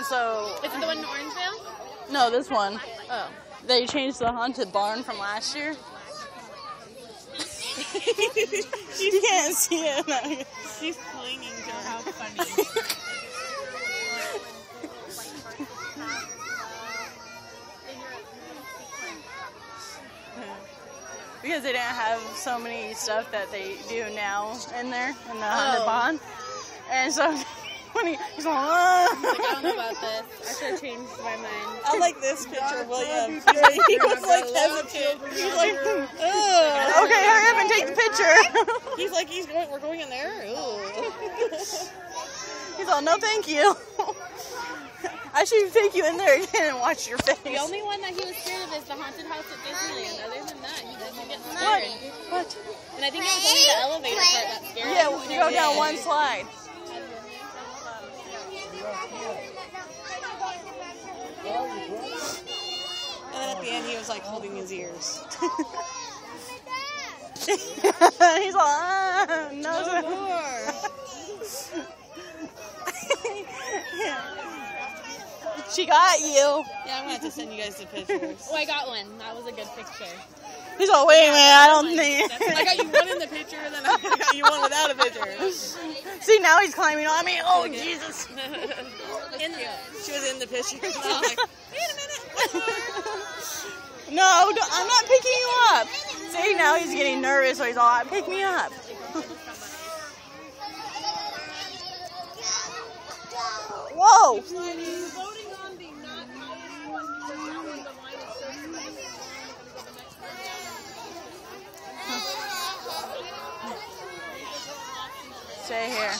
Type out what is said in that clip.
And so... Is it the one in Orangevale? No, this one. Oh. They changed the haunted barn from last year. You can't see it. She's clinging to her. How funny. Because they didn't have so many stuff that they do now in there, in the haunted barn. And so... He's like, I don't know about this. I should have changed my mind. I like this picture of William. He was like hesitant. He's like, ugh. Okay, hurry up and take the picture. He's like, we're going in there? Ooh. He's all, no thank you. I should take you in there again and watch your face. The only one that he was scared of is the haunted house at Disneyland. Other than that, he doesn't get scared. What? And I think it was only the elevator part that scared him. Yeah, you go down one slide. And then at the end, he was like holding his ears. He's like, no more. She got you. Yeah, I'm gonna have to send you guys the pictures. Oh, I got one. That was a good picture. He's all, wait a minute, I don't think. I got you one in the picture, and then I got you one without a picture. See, now he's climbing on me. Oh, Jesus. She was in the picture. I was like, wait a minute. No, I'm not picking you up. See, now he's getting nervous, so he's all, pick me up. Whoa. Stay here.